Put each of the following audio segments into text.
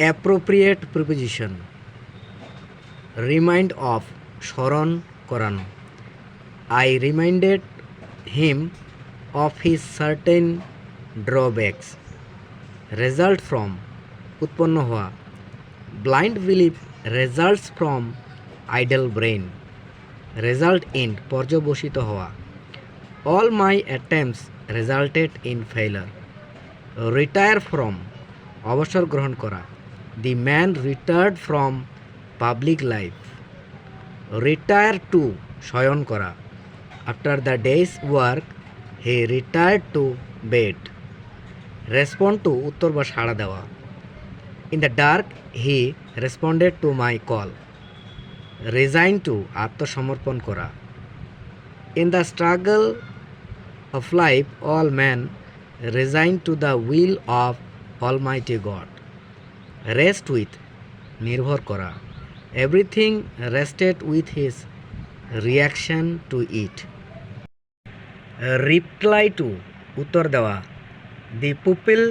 Appropriate preposition. Remind of, স্মরণ করানো। I reminded him of his certain drawbacks. Result from, উৎপন্ন হওয়া। Blind belief results from idle brain. Result in, পর্যবসিত হওয়া। All my attempts resulted in failure. Retire from, অবসর গ্রহণ করা। The man retired from public life. Retire to, শয়ন করা। After the day's work he retired to bed. Respond to, উত্তর বা সাড়া দেওয়া। In the dark he responded to my call. Resign two, আত্মসমর্পণ করা। In the struggle of life all man resign to the will of almighty God. Rest with, নির্ভর করা। Everything rested with his reaction to it. Reply to, উত্তর দেওয়া। The pupil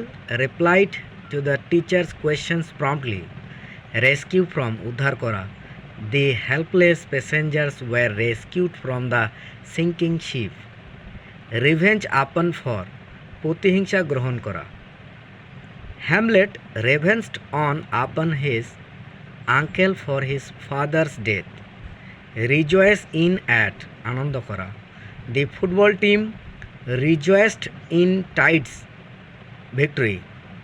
replied to the teacher's questions promptly. Rescue from, উদ্ধার করা। The helpless passengers were rescued from the sinking ship. Revenge upon for, প্রতিহিংসা গ্রহণ করা। Hamlet revenged on upon his uncle for his father's death. Rejoice in at, আনন্দ করা। The football team rejoiced in tide's victory.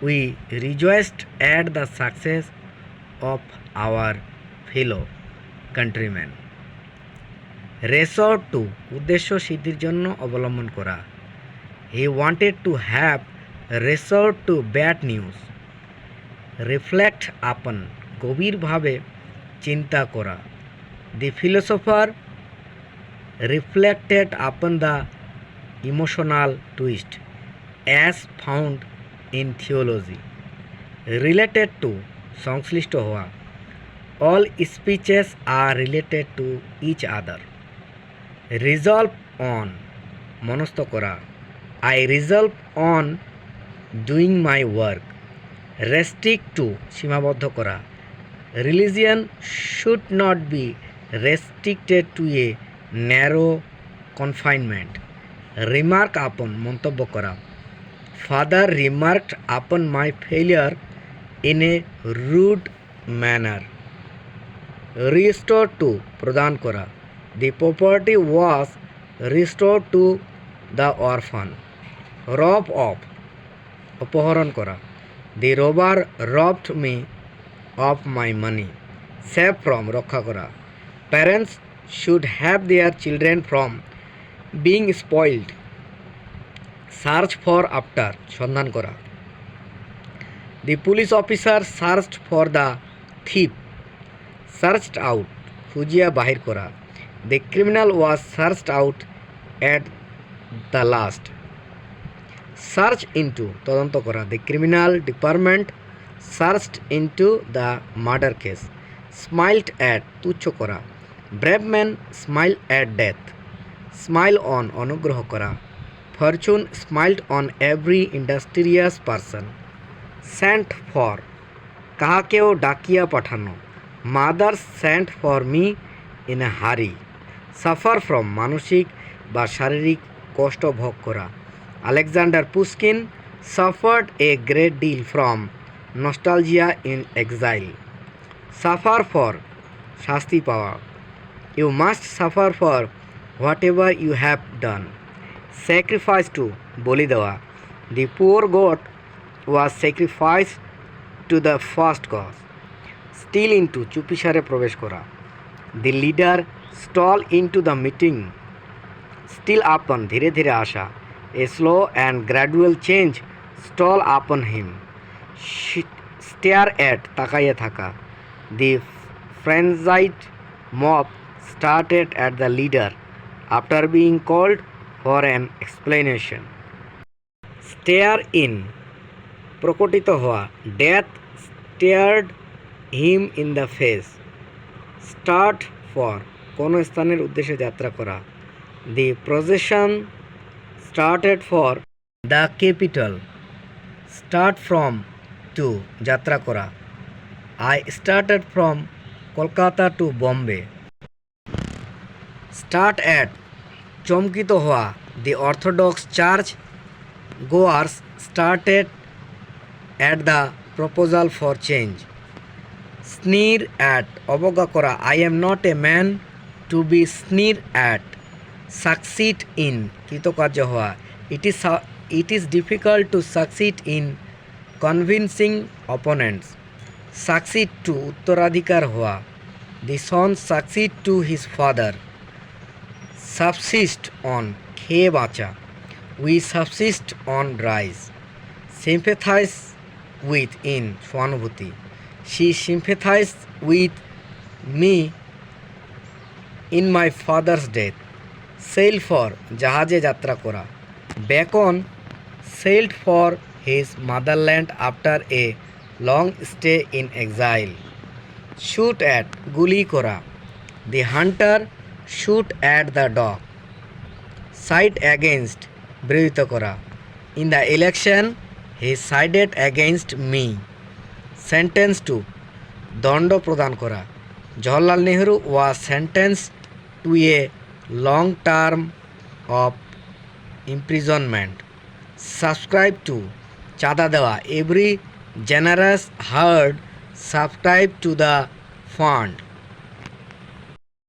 We rejoiced at the success of our fellow countryman. Resort to, উদ্দেশ্য সিদ্ধির জন্য অবলম্বন করা। He wanted to have resort to bad news. Reflect upon, গভীরভাবে চিন্তা করা। The philosopher reflected upon the emotional twist as found in theology. Related to, সংশ্লিষ্ট হওয়া। All speeches are related to each other. Resolve on, মনস্থ করা। I resolve on doing my work. Restrict to, সীমাবদ্ধ করা। Religion should not be restricted to a narrow confinement. Remark upon, মন্তব্য করা। Father remarked upon my failure in a rude manner. Restore to, প্রদান করা। The property was restore to the orphan. Rob of, অপহরণ করা। The robber robbed me of my money. Save from, রক্ষা করা। Parents should have their children from being spoiled. Search for after, সন্ধান করা। The police officer searched for the thief. Searched out, খুঁজিয়া বাহির করা। The criminal was searched out at the last. Search into, তদন্ত করা। The criminal department searched into the murder case. Smiled at, তুচ্ছ করা। Brave man smile at death. Smile on, অনুগ্রহ করা। Fortune smiled on every industrious person. Sent for, কাহাকেও ডাকিয়া পাঠানো। Mother sent for me in a hurry. Suffer from, মানসিক বা শারীরিক কষ্ট ভোগ করা। Alexander Pushkin suffered A great deal from nostalgia in exile. Suffer for, শাস্তি পাওয়া। You must suffer for whatever you have done. Sacrifice to, বলি দেওয়া। The poor god was sacrifice to the first cause. Steal into, চুপিসারে প্রবেশ করা। The leader stole into the meeting. Steal upon, ধীরে ধীরে আসা। A slow and gradual change stole upon him. Stare at, তাকাইয়া থাকা। The frenzied mob started at the leader after being called for an explanation. Stare in, প্রকটিত হওয়া। Death stared him in the face. Start for, কোনো স্থানের উদ্দেশ্যে যাত্রা করা। The procession started for the capital. Start from to, যাত্রা করা। I started from Kolkata to Bombay. Start at চমকিত হওয়া, the Orthodox Church goers started at the proposal for change. Sneer at, অবজ্ঞা করা, I am not a man to be sneered at. Succeed in, কৃতকার্য হওয়া, it is difficult to succeed in convincing opponents. Succeed to, উত্তরাধিকার হওয়া, the son succeed to his father. Subsist on, খেয়ে বাঁচা, we subsist on rice. Sympathize with, in, সহানুভূতি, she sympathized with me in my father's death. Sail for, জাহাজে যাত্রা করা, Bacon sailed for his motherland after a long stay in exile. Shoot at, গুলি করা, the hunter shoot at the dog. Side against, বিরোধিত করা, in the election he sided against me. Sentence to, দণ্ড প্রদান করা, Jawaharlal Nehru was sentenced to a long term of imprisonment. Subscribe to, চাঁদা দেওয়া, every generous heart subscribe to the fund.